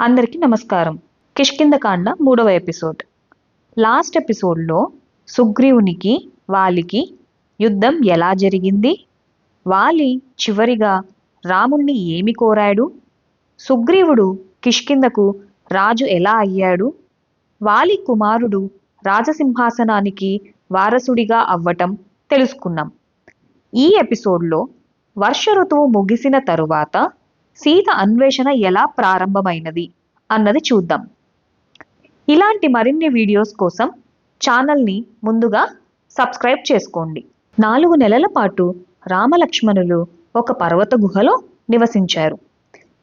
అందరికీ నమస్కారం. కిష్కింధకాండ 3వ ఎపిసోడ్. లాస్ట్ ఎపిసోడ్లో సుగ్రీవునికి వాలికి యుద్ధం ఎలా జరిగింది, వాలి చివరిగా రాముణ్ణి ఏమి కోరాడు, సుగ్రీవుడు కిష్కింధకు రాజు ఎలా అయ్యాడు, వాలి కుమారుడు రాజసింహాసనానికి వారసుడిగా అవ్వటం తెలుసుకున్నాం. ఈ ఎపిసోడ్లో వర్ష ఋతువు ముగిసిన తరువాత సీత అన్వేషణ ఎలా ప్రారంభమైనది అన్నది చూద్దాం. ఇలాంటి మరిన్ని వీడియోస్ కోసం ఛానల్ని ముందుగా సబ్స్క్రైబ్ చేసుకోండి. 4 నెలల పాటు రామలక్ష్మణులు ఒక పర్వత గుహలో నివసించారు.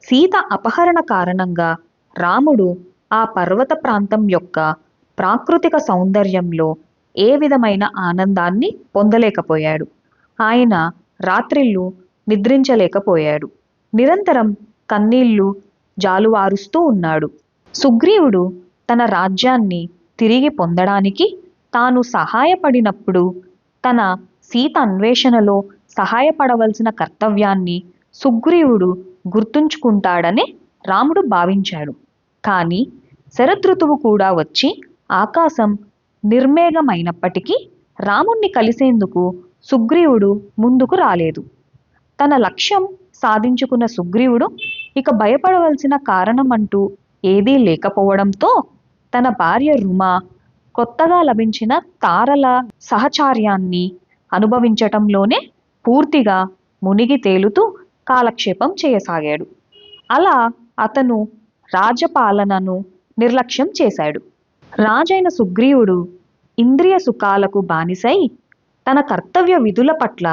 సీత అపహరణ కారణంగా రాముడు ఆ పర్వత ప్రాంతం యొక్క ప్రాకృతిక సౌందర్యంలో ఏ విధమైన ఆనందాన్ని పొందలేకపోయాడు. ఆయన రాత్రిళ్ళు నిద్రించలేకపోయాడు. నిరంతరం కన్నీళ్లు జాలువారుస్తూ ఉన్నాడు. సుగ్రీవుడు తన రాజ్యాన్ని తిరిగి పొందడానికి తాను సహాయపడినప్పుడు తన సీత అన్వేషణలో సహాయపడవలసిన కర్తవ్యాన్ని సుగ్రీవుడు గుర్తుంచుకుంటాడని రాముడు భావించాడు. కానీ శరదృతువు కూడా వచ్చి ఆకాశం నిర్మేఘమైనప్పటికీ రాముణ్ణి కలిసేందుకు సుగ్రీవుడు ముందుకు రాలేదు. తన లక్ష్యం సాధించుకున్న సుగ్రీవుడు ఇక భయపడవలసిన కారణం అంటూ ఏదీ లేకపోవడంతో తన భార్య రుమ కొత్తగా లభించిన తారల సహచార్యాన్ని అనుభవించటంలోనే పూర్తిగా మునిగి తేలుతూ కాలక్షేపం చేయసాగాడు. అలా అతను రాజపాలనను నిర్లక్ష్యం చేశాడు. రాజైన సుగ్రీవుడు ఇంద్రియ సుఖాలకు బానిసై తన కర్తవ్య విధుల పట్ల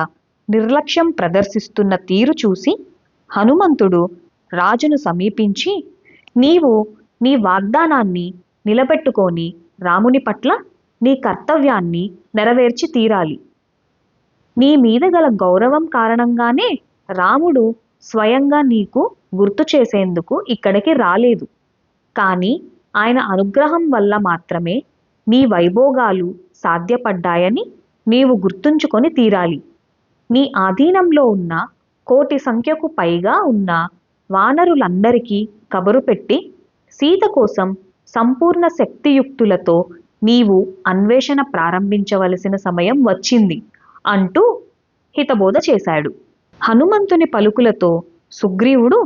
నిర్లక్ష్యం ప్రదర్శిస్తున్న తీరు చూసి హనుమంతుడు రాజును సమీపించి, నీవు నీ వాగ్దానాన్ని నిలబెట్టుకొని రాముని పట్ల నీ కర్తవ్యాన్ని నెరవేర్చి తీరాలి. నీ మీద గల గౌరవం కారణంగానే రాముడు స్వయంగా నీకు గుర్తు చేసేందుకు ఇక్కడికి రాలేదు. కానీ ఆయన అనుగ్రహం వల్ల మాత్రమే నీ వైభోగాలు సాధ్యపడ్డాయని నీవు గుర్తుంచుకొని తీరాలి. నీ ఆధీనంలో ఉన్న 1,000,000 సంఖ్యకు పైగా ఉన్న వానరులందరికీ కబురు పెట్టి సీత కోసం సంపూర్ణ శక్తియుక్తులతో నీవు అన్వేషణ ప్రారంభించవలసిన సమయం వచ్చింది అంటూ హితబోధ చేశాడు. హనుమంతుని పలుకులతో సుగ్రీవుడు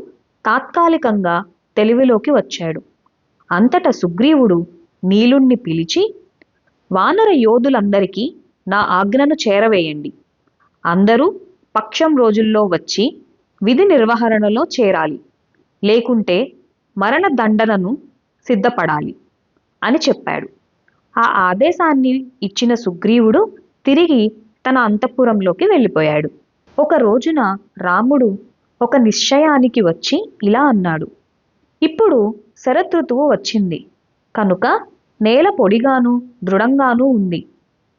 తాత్కాలికంగా తెలివిలోకి వచ్చాడు. అంతటా సుగ్రీవుడు నీలుణ్ణి పిలిచి, వానర యోధులందరికీ నా ఆజ్ఞను చేరవేయండి. అందరూ పక్షం రోజుల్లో వచ్చి విధి నిర్వహణలో చేరాలి, లేకుంటే మరణ దండనను సిద్ధపడాలి అని చెప్పాడు. ఆ ఆదేశాన్ని ఇచ్చిన సుగ్రీవుడు తిరిగి తన అంతఃపురంలోకి వెళ్ళిపోయాడు. ఒక రోజున రాముడు ఒక నిశ్చయానికి వచ్చి ఇలా అన్నాడు, ఇప్పుడు శరదృతువు వచ్చింది కనుక నేల పొడిగాను దృఢంగానూ ఉంది,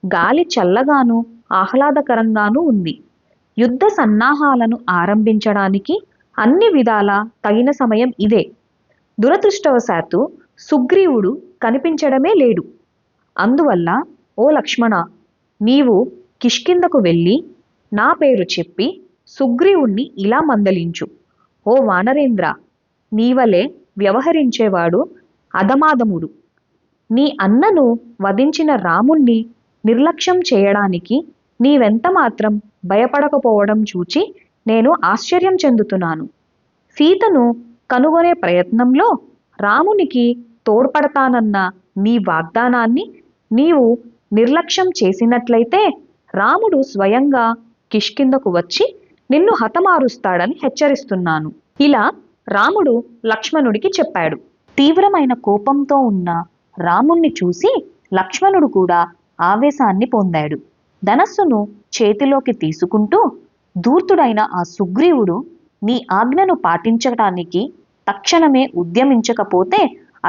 గాలి చల్లగాను ఆహ్లాదకరంగానూ ఉంది. యుద్ధ సన్నాహాలను ఆరంభించడానికి అన్ని విధాలా తగిన సమయం ఇదే. దురదృష్టవశాత్తు సుగ్రీవుడు కనిపించడమే లేడు. అందువల్ల ఓ లక్ష్మణ, నీవు కిష్కింధకు వెళ్ళి నా పేరు చెప్పి సుగ్రీవుణ్ణి ఇలా మందలించు. ఓ వానరేంద్ర, నీవలే వ్యవహరించేవాడు అధమాధముడు. నీ అన్నను వధించిన రాముణ్ణి నిర్లక్ష్యం చేయడానికి నీవెంత మాత్రం భయపడకపోవడం చూచి నేను ఆశ్చర్యం చెందుతున్నాను. సీతను కనుగొనే ప్రయత్నంలో రామునికి తోడ్పడతానన్న నీ వాగ్దానాన్ని నీవు నిర్లక్ష్యం చేసినట్లయితే రాముడు స్వయంగా కిష్కింధకు వచ్చి నిన్ను హతమారుస్తాడని హెచ్చరిస్తున్నాను. ఇలా రాముడు లక్ష్మణుడికి చెప్పాడు. తీవ్రమైన కోపంతో ఉన్న రాముణ్ణి చూసి లక్ష్మణుడు కూడా ఆవేశాన్ని పొందాడు. ధనస్సును చేతిలోకి తీసుకుంటూ, ధూర్తుడైన ఆ సుగ్రీవుడు నీ ఆజ్ఞను పాటించటానికి తక్షణమే ఉద్యమించకపోతే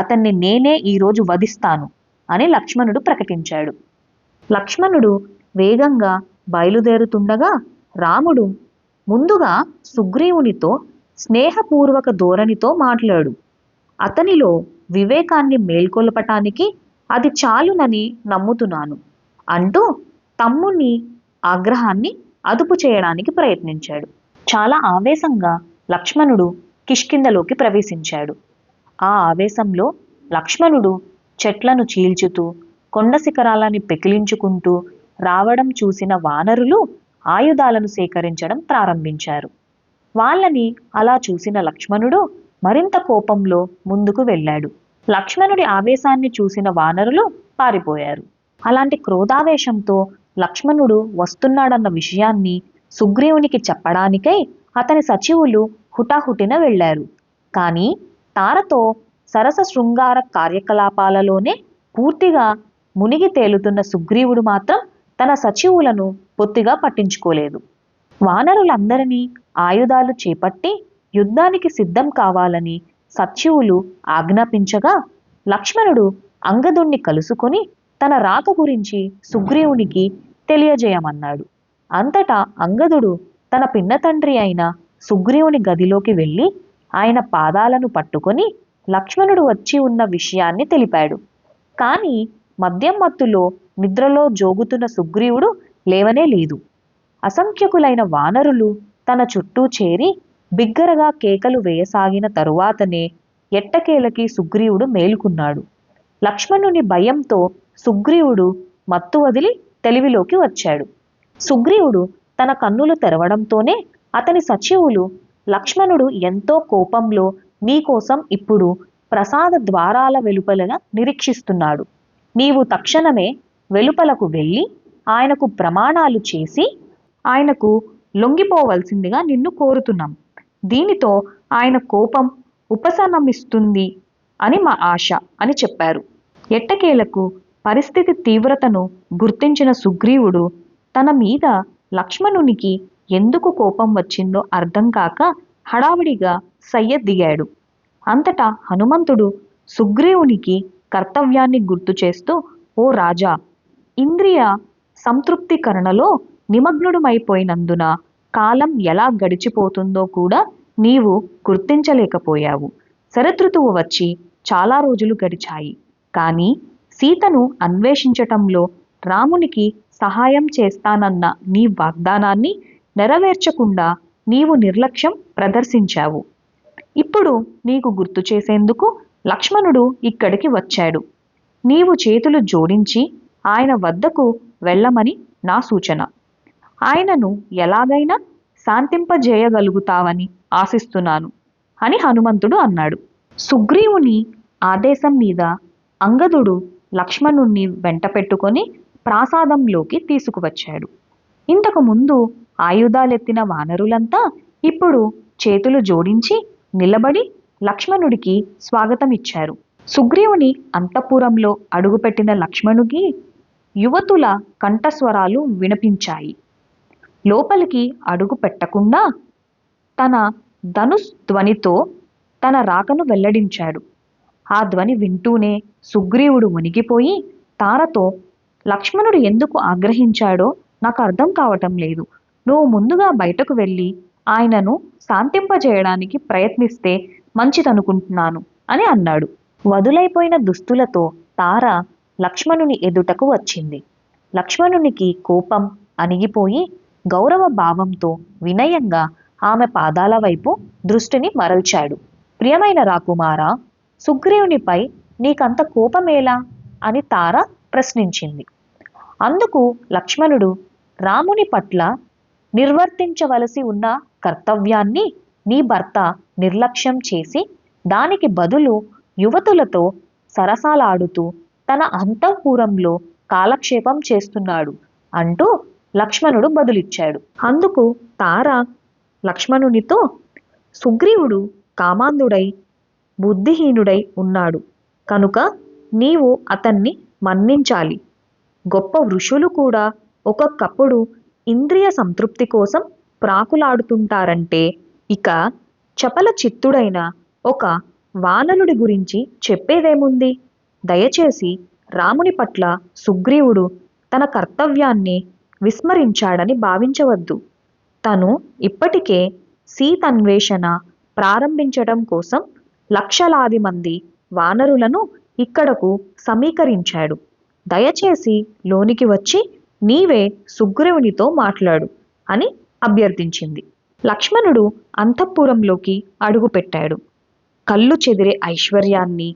అతన్ని నేనే ఈరోజు వధిస్తాను అని లక్ష్మణుడు ప్రకటించాడు. లక్ష్మణుడు వేగంగా బయలుదేరుతుండగా రాముడు ముందుగా సుగ్రీవునితో స్నేహపూర్వక ధోరణితో మాట్లాడు. అతనిలో వివేకాన్ని మేల్కొల్పటానికి అది చాలునని నమ్ముతున్నాను అంటూ తమ్ముని ఆగ్రహాన్ని అదుపు చేయడానికి ప్రయత్నించాడు. చాలా ఆవేశంగా లక్ష్మణుడు కిష్కింధలోకి ప్రవేశించాడు. ఆ ఆవేశంలో లక్ష్మణుడు చెట్లను చీల్చుతూ కొండ శిఖరాలని పెకిలించుకుంటూ రావడం చూసిన వానరులు ఆయుధాలను సేకరించడం ప్రారంభించారు. వాళ్ళని అలా చూసిన లక్ష్మణుడు మరింత కోపంలో ముందుకు వెళ్ళాడు. లక్ష్మణుడి ఆవేశాన్ని చూసిన వానరులు పారిపోయారు. అలాంటి క్రోధావేశంతో లక్ష్మణుడు వస్తున్నాడన్న విషయాన్ని సుగ్రీవునికి చెప్పడానికై అతని సచివులు హుటాహుటిన వెళ్ళారు. కానీ తారతో సరస శృంగార కార్యకలాపాలలోనే పూర్తిగా మునిగి తేలుతున్న సుగ్రీవుడు మాత్రం తన సచివులను బొత్తిగా పట్టించుకోలేదు. వానరులందరినీ ఆయుధాలు చేపట్టి యుద్ధానికి సిద్ధం కావాలని సచివులు ఆజ్ఞాపించగా లక్ష్మణుడు అంగదుణ్ణి కలుసుకొని తన రాక గురించి సుగ్రీవునికి తెలియజేయమన్నాడు. అంతటా అంగదుడు తన పిన్నతండ్రి అయిన సుగ్రీవుని గదిలోకి వెళ్ళి ఆయన పాదాలను పట్టుకొని లక్ష్మణుడు వచ్చి ఉన్న విషయాన్ని తెలిపాడు. కానీ మద్యం మత్తులో నిద్రలో జోగుతున్న సుగ్రీవుడు లేవనే లేదు. అసంఖ్యకులైన వానరులు తన చుట్టూ చేరి బిగ్గరగా కేకలు వేయసాగిన తరువాతనే ఎట్టకేలకి సుగ్రీవుడు మేలుకున్నాడు. లక్ష్మణుని భయంతో సుగ్రీవుడు మత్తు వదిలి తెలివిలోకి వచ్చాడు. సుగ్రీవుడు తన కన్నులు తెరవడంతోనే అతని సచివులు లక్ష్మణుడు ఎంతో కోపంలో నీకోసం ఇప్పుడు ప్రసాద ద్వారాల వెలుపల నిరీక్షిస్తున్నాడు. నీవు తక్షణమే వెలుపలకు వెళ్ళి ఆయనకు ప్రమాణాలు చేసి ఆయనకు లొంగిపోవలసిందిగా నిన్ను కోరుతున్నాం. దీనితో ఆయన కోపం ఉపశమనిస్తుంది అని మా ఆశ అని చెప్పారు. ఎట్టకేలకు పరిస్థితి తీవ్రతను గుర్తించిన సుగ్రీవుడు తన మీద లక్ష్మణునికి ఎందుకు కోపం వచ్చిందో అర్థం కాక హడావిడిగా దిగాడు. అంతటా హనుమంతుడు సుగ్రీవునికి కర్తవ్యాన్ని గుర్తు చేస్తూ, ఓ రాజా, ఇంద్రియ సంతృప్తికరణలో నిమగ్నుడమైపోయినందున కాలం ఎలా గడిచిపోతుందో కూడా నీవు గుర్తించలేకపోయావు. శరదృతువు వచ్చి చాలా రోజులు గడిచాయి. కానీ సీతను అన్వేషించటంలో రామునికి సహాయం చేస్తానన్న నీ వాగ్దానాన్ని నెరవేర్చకుండా నీవు నిర్లక్ష్యం ప్రదర్శించావు. ఇప్పుడు నీకు గుర్తు చేసేందుకు లక్ష్మణుడు ఇక్కడికి వచ్చాడు. నీవు చేతులు జోడించి ఆయన వద్దకు వెళ్ళమని నా సూచన. ఆయనను ఎలాగైనా శాంతింపజేయగలుగుతావని ఆశిస్తున్నాను అని హనుమంతుడు అన్నాడు. సుగ్రీవుని ఆదేశం మీద అంగదుడు లక్ష్మణుణ్ణి వెంట పెట్టుకొని ప్రాసాదంలోకి తీసుకువచ్చాడు. ఇంతకు ముందు ఆయుధాలెత్తిన వానరులంతా ఇప్పుడు చేతులు జోడించి నిలబడి లక్ష్మణుడికి స్వాగతమిచ్చారు. సుగ్రీవుని అంతఃపురంలో అడుగుపెట్టిన లక్ష్మణుడికి యువతుల కంఠస్వరాలు వినిపించాయి. లోపలికి అడుగు పెట్టకుండా తన ధనుష్ ధ్వనితో తన రాకను వెల్లడించాడు. ఆ ధ్వని వింటూనే సుగ్రీవుడు వణికిపోయి తారతో, లక్ష్మణుడు ఎందుకు ఆగ్రహించాడో నాకు అర్థం కావటం లేదు. నువ్వు ముందుగా బయటకు వెళ్ళి ఆయనను శాంతింపజేయడానికి ప్రయత్నిస్తే మంచిదనుకుంటున్నాను అని అన్నాడు. వదులైపోయిన దుస్తులతో తార లక్ష్మణుని ఎదుటకు వచ్చింది. లక్ష్మణునికి కోపం అణిగిపోయి గౌరవ భావంతో వినయంగా ఆమె పాదాల వైపు దృష్టిని మరల్చాడు. ప్రియమైన రాకుమారా, సుగ్రీవునిపై నీకంత కోపమేలా అని తార ప్రశ్నించింది. అందుకు లక్ష్మణుడు, రాముని పట్ల నిర్వర్తించవలసి ఉన్న కర్తవ్యాన్ని నీ భర్త నిర్లక్ష్యం చేసి దానికి బదులు యువతులతో సరసాలాడుతూ తన అంతఃపురంలో కాలక్షేపం చేస్తున్నాడు అంటూ లక్ష్మణుడు బదులిచ్చాడు. అందుకు తార లక్ష్మణునితో, సుగ్రీవుడు కామాంధుడై బుద్ధిహీనుడై ఉన్నాడు కనుక నీవు అతన్ని మన్నించాలి. గొప్ప ఋషులు కూడా ఒక్కొక్కప్పుడు ఇంద్రియ సంతృప్తి కోసం ప్రాకులాడుతుంటారంటే ఇక చపల చిత్తుడైన ఒక వానరుడి గురించి చెప్పేదేముంది? దయచేసి రాముని పట్ల సుగ్రీవుడు తన కర్తవ్యాన్ని విస్మరించాడని భావించవద్దు. తను ఇప్పటికే సీతన్వేషణ ప్రారంభించడం కోసం లక్షలాది మంది వానరులను ఇక్కడకు సమీకరించాడు. దయచేసి లోనికి వచ్చి నీవే సుగ్రీవునితో మాట్లాడు అని అభ్యర్థించింది. లక్ష్మణుడు అంతఃపురంలోకి అడుగుపెట్టాడు. కళ్ళు చెదిరే ఐశ్వర్యాన్ని,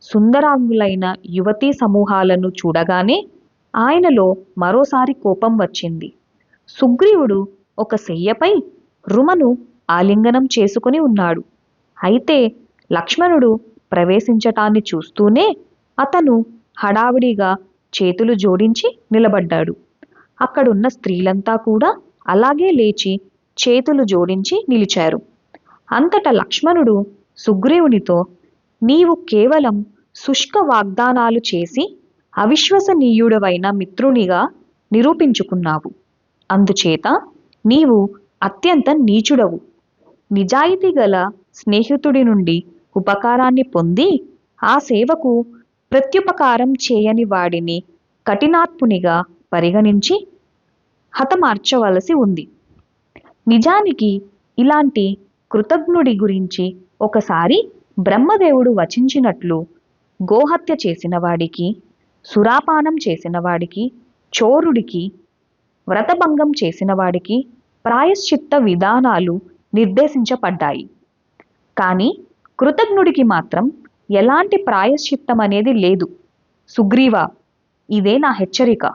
సుందరాంగులైన యువతీ సమూహాలను చూడగానే ఆయనలో మరోసారి కోపం వచ్చింది. సుగ్రీవుడు ఒక శయ్యపై రుమను ఆలింగనం చేసుకుని ఉన్నాడు. అయితే లక్ష్మణుడు ప్రవేశించటాన్ని చూస్తూనే అతను హడావిడిగా చేతులు జోడించి నిలబడ్డాడు. అక్కడున్న స్త్రీలంతా కూడా అలాగే లేచి చేతులు జోడించి నిలిచారు. అంతటా లక్ష్మణుడు సుగ్రీవునితో, నీవు కేవలం శుష్క వాగ్దానాలు చేసి అవిశ్వసనీయుడవైన మిత్రునిగా నిరూపించుకున్నావు. అందుచేత నీవు అత్యంత నీచుడవు. నిజాయితీ గల స్నేహితుడి నుండి ఉపకారాన్ని పొంది ఆ సేవకు ప్రత్యుపకారం చేయని వాడిని కఠినాత్మునిగా పరిగణించి హతమార్చవలసి ఉంది. నిజానికి ఇలాంటి కృతజ్ఞుడి గురించి ఒకసారి బ్రహ్మదేవుడు వచించినట్లు గోహత్య చేసిన వాడికి, సురాపానం చేసిన వాడికి, చోరుడికి, వ్రతభంగం చేసిన వాడికి ప్రాయశ్చిత్త విధానాలు నిర్దేశించబడ్డాయి. కానీ కృతజ్ఞుడికి మాత్రం ఎలాంటి ప్రాయశ్చిత్తం అనేది లేదు. సుగ్రీవా, ఇదే నా హెచ్చరిక.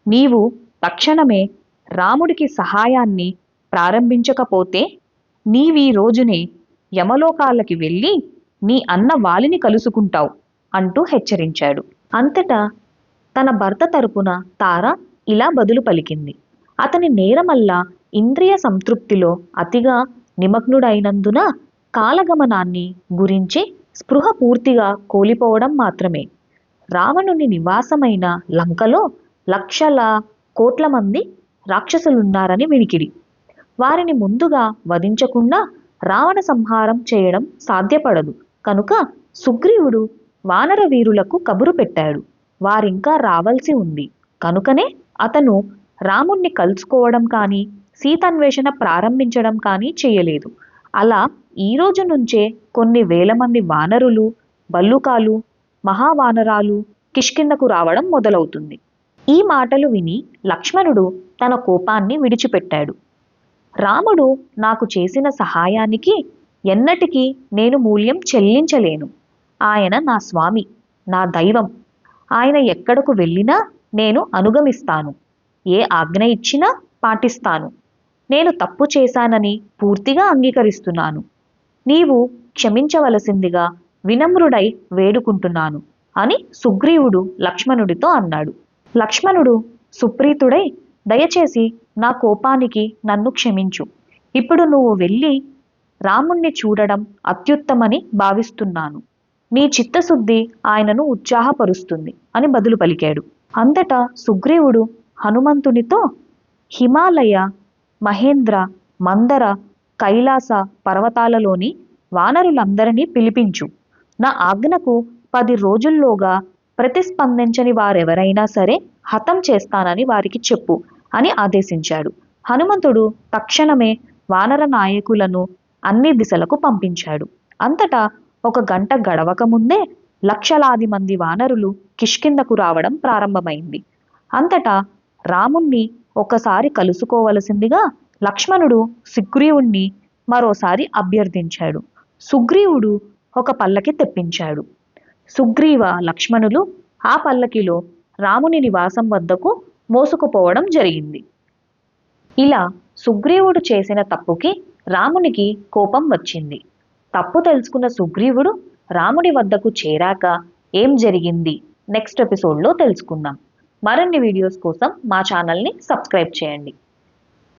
నీవు తక్షణమే రాముడికి సహాయాన్ని ప్రారంభించకపోతే నీవీ రోజునే యమలోకాలకి వెళ్ళి నీ అన్న వాలిని కలుసుకుంటావు అంటూ హెచ్చరించాడు. అంతటా తన భర్త తరపున తార ఇలా బదులు పలికింది. అతని నేరమల్లా ఇంద్రియ సంతృప్తిలో అతిగా నిమగ్నుడైనందున కాలగమనాన్ని గురించి స్పృహ పూర్తిగా కోల్పోవడం మాత్రమే. రావణుని నివాసమైన లంకలో లక్షల కోట్ల మంది రాక్షసులున్నారని వినికిడి. వారిని ముందుగా వధించకుండా రావణ సంహారం చేయడం సాధ్యపడదు. కనుక సుగ్రీవుడు వానర వీరులకు కబురు పెట్టాడు. వారింకా రావాల్సి ఉంది. కనుకనే అతను రాముణ్ణి కలుసుకోవడం కానీ సీతాన్వేషణ ప్రారంభించడం కానీ చేయలేదు. అలా ఈ రోజు నుంచే కొన్ని వేల మంది వానరులు, భల్లుకాలు, మహావానరాలు కిష్కిందకు రావడం మొదలవుతుంది. ఈ మాటలు విని లక్ష్మణుడు తన కోపాన్ని విడిచిపెట్టాడు. రాముడు నాకు చేసిన సహాయానికి ఎన్నటికీ నేను మూల్యం చెల్లించలేను. ఆయన నా స్వామి, నా దైవం. ఆయన ఎక్కడకు వెళ్ళినా నేను అనుగమిస్తాను. ఏ ఆజ్ఞ ఇచ్చినా పాటిస్తాను. నేను తప్పు చేశానని పూర్తిగా అంగీకరిస్తున్నాను. నీవు క్షమించవలసిందిగా వినమ్రుడై వేడుకుంటున్నాను అని సుగ్రీవుడు లక్ష్మణుడితో అన్నాడు. లక్ష్మణుడు సుప్రీతుడై, దయచేసి నా కోపానికి నన్ను క్షమించు. ఇప్పుడు నువ్వు వెళ్ళి రాముణ్ణి చూడడం అత్యుత్తమని భావిస్తున్నాను. నీ చిత్తశుద్ధి ఆయనను ఉత్సాహపరుస్తుంది అని బదులు పలికాడు. అంతటా సుగ్రీవుడు హనుమంతునితో, హిమాలయ, మహేంద్ర, మందర, కైలాస పర్వతాలలోని వానరులందరినీ పిలిపించు. నా ఆజ్ఞకు 10 రోజుల్లోగా ప్రతిస్పందించని వారెవరైనా సరే హతం చేస్తానని వారికి చెప్పు అని ఆదేశించాడు. హనుమంతుడు తక్షణమే వానర నాయకులను అన్ని దిశలకు పంపించాడు. అంతటా 1 గంట గడవక ముందే లక్షలాది మంది వానరులు కిష్కిందకు రావడం ప్రారంభమైంది. అంతటా రాముణ్ణి ఒకసారి కలుసుకోవలసిందిగా లక్ష్మణుడు సుగ్రీవుణ్ణి మరోసారి అభ్యర్థించాడు. సుగ్రీవుడు ఒక పల్లకి తెప్పించాడు. సుగ్రీవ లక్ష్మణులు ఆ పల్లకిలో రాముని నివాసం వద్దకు మోసుకుపోవడం జరిగింది. ఇలా సుగ్రీవుడు చేసిన తప్పుకి రామునికి కోపం వచ్చింది. తప్పు తెలుసుకున్న సుగ్రీవుడు రాముడి వద్దకు చేరాక ఏం జరిగింది నెక్స్ట్ ఎపిసోడ్లో తెలుసుకుందాం. మరిన్ని వీడియోస్ కోసం మా ఛానల్ని సబ్స్క్రైబ్ చేయండి.